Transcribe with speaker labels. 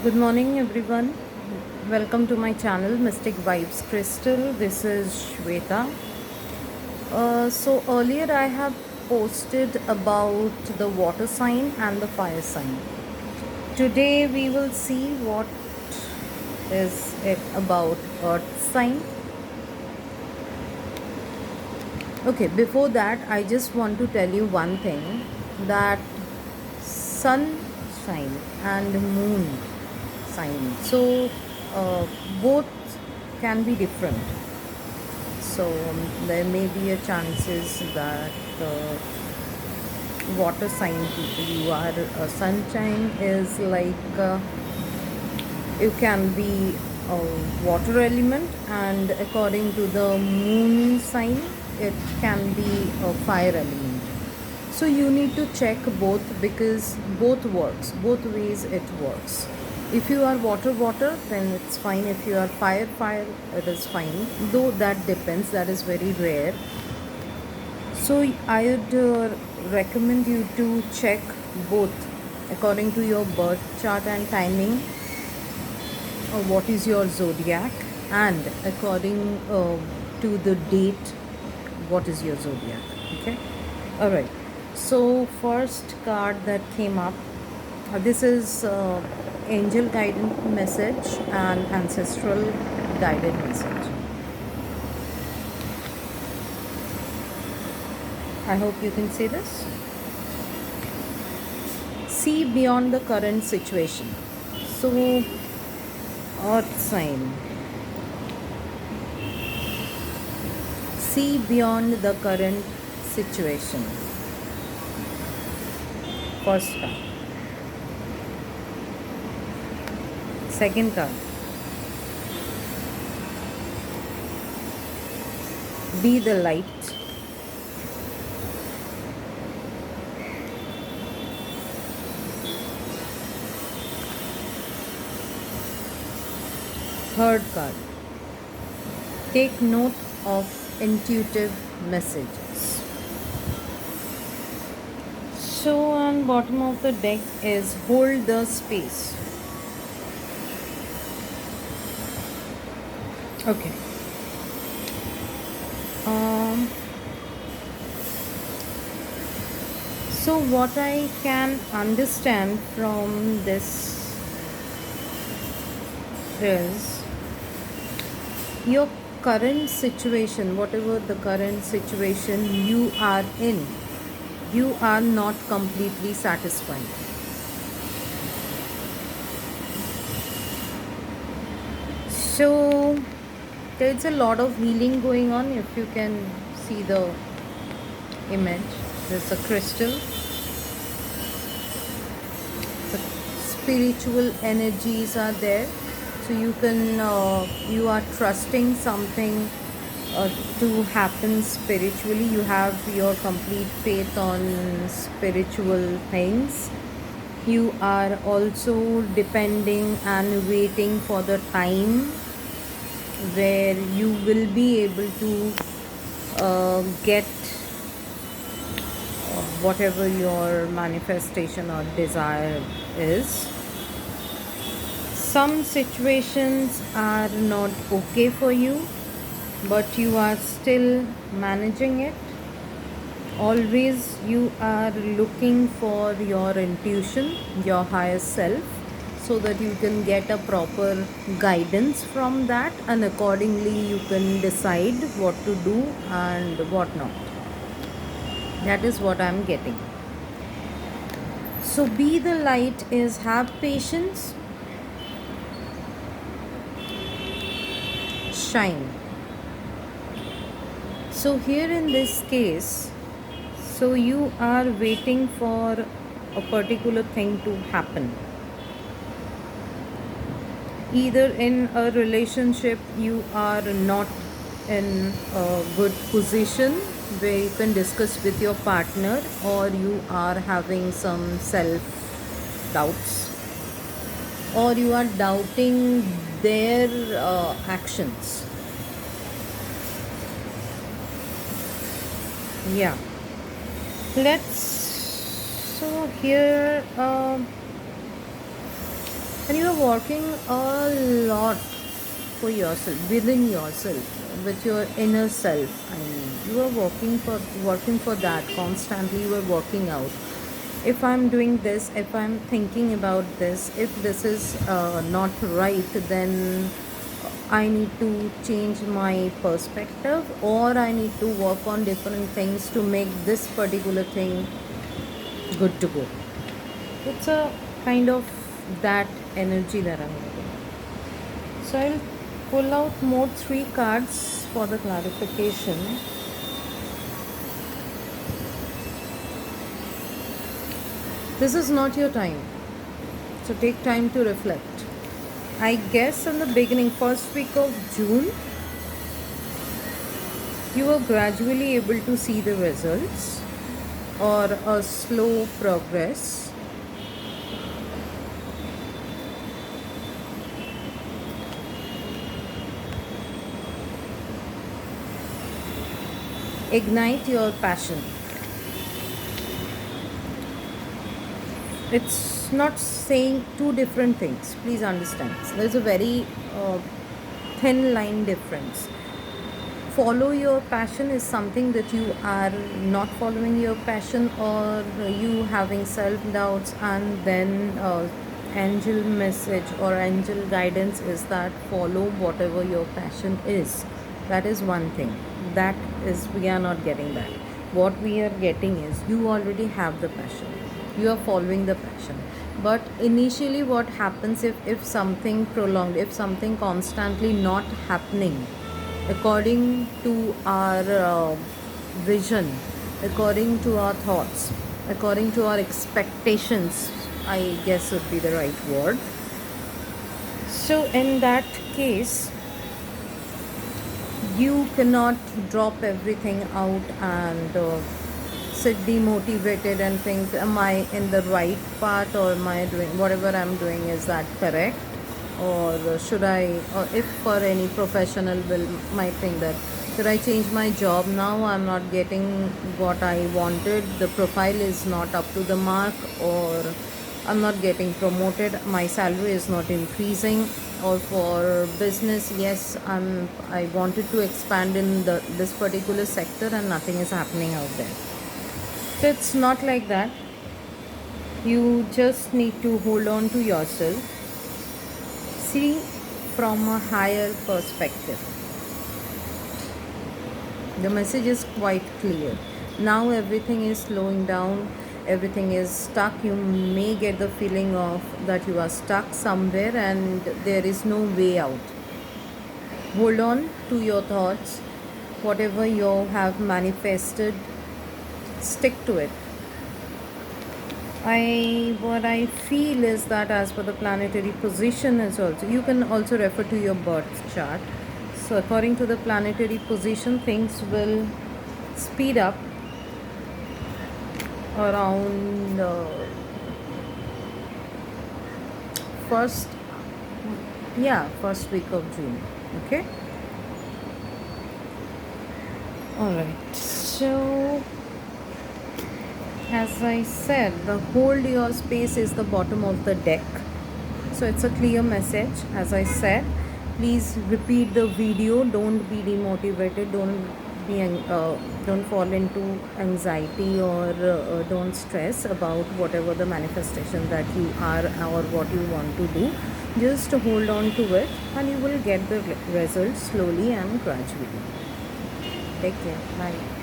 Speaker 1: Good morning, everyone. Welcome to my channel, Mystic Vibes Crystal. This is Shweta. So, earlier I have posted about the water sign and the fire sign. Today, we will see what is it about earth sign. Okay, before that, I just want to tell you one thing that sun sign and moon sign. So, both can be different. So, there may be a chances that water sign people you are sunshine is like you can be a water element, and according to the moon sign it can be a fire element. So you need to check both, because both works, both ways it works. If you are water, then it's fine. If you are fire, it is fine, though that depends, that is very rare. So I would recommend you to check both according to your birth chart and timing, what is your zodiac, and according to the date, what is your zodiac. Okay, all right. So first card that came up, this is angel guidance message and ancestral guided message. I hope you can see this. See beyond the current situation. So earth sign, see beyond the current situation. First card. Second card, be the light. Third card, take note of intuitive messages. So on bottom of the deck is hold the space. Okay. So what I can understand from this is your current situation, whatever the current situation you are in, you are not completely satisfied. So there's a lot of healing going on. If you can see the image, there's a crystal. The spiritual energies are there. So you can you are trusting something to happen spiritually. You have your complete faith on spiritual things. You are also depending and waiting for the time where you will be able to get whatever your manifestation or desire is. Some situations are not okay for you, but you are still managing it. Always you are looking for your intuition, your higher self, so that you can get a proper guidance from that, and accordingly you can decide what to do and what not. That is what I am getting. So be the light is have patience, shine. So here in this case, so you are waiting for a particular thing to happen. Either in a relationship you are not in a good position where you can discuss with your partner, or you are having some self doubts, or you are doubting their actions. Yeah, let's. So here when you are working a lot for yourself, within yourself, with your inner self. I mean, you are working for that constantly. You are working out. If I'm doing this, if I'm thinking about this, if this is not right, then I need to change my perspective, or I need to work on different things to make this particular thing good to go. It's a kind of that energy that I'm getting. So I'll pull out more three cards for the clarification. This is not your time. So take time to reflect. I guess in the beginning, first week of June, you were gradually able to see the results or a slow progress. Ignite your passion. It's not saying two different things. Please understand. There's a very thin line difference. Follow your passion is something that you are not following your passion, or you having self doubts, and then angel message or angel guidance is that follow whatever your passion is. That is one thing. That is, we are not getting that. What we are getting is you already have the passion, you are following the passion. But initially what happens, if something prolonged, if something constantly not happening according to our vision, according to our thoughts, according to our expectations, I guess would be the right word. So in that case, you cannot drop everything out and sit demotivated and think, am I in the right path, or am I doing whatever I'm doing, is that correct, or should I, or if for any professional will might think that, should I change my job now, I'm not getting what I wanted, the profile is not up to the mark, or I'm not getting promoted, my salary is not increasing. Or for business, yes, I wanted to expand in this particular sector and nothing is happening out there. So it's not like that. You just need to hold on to yourself, see from a higher perspective. The message is quite clear. Now everything is slowing down, everything is stuck. You may get the feeling of that you are stuck somewhere and there is no way out. Hold on to your thoughts. Whatever you have manifested, stick to it. What I feel is that as per the planetary position is also, you can also refer to your birth chart. So according to the planetary position, things will speed up around first week of June. Okay, all right. So as I said, the hold your space is the bottom of the deck. So it's a clear message. As I said, please repeat the video. Don't be demotivated. Don't fall into anxiety, or don't stress about whatever the manifestation that you are or what you want to do. Just hold on to it and you will get the results slowly and gradually. Take care. Bye.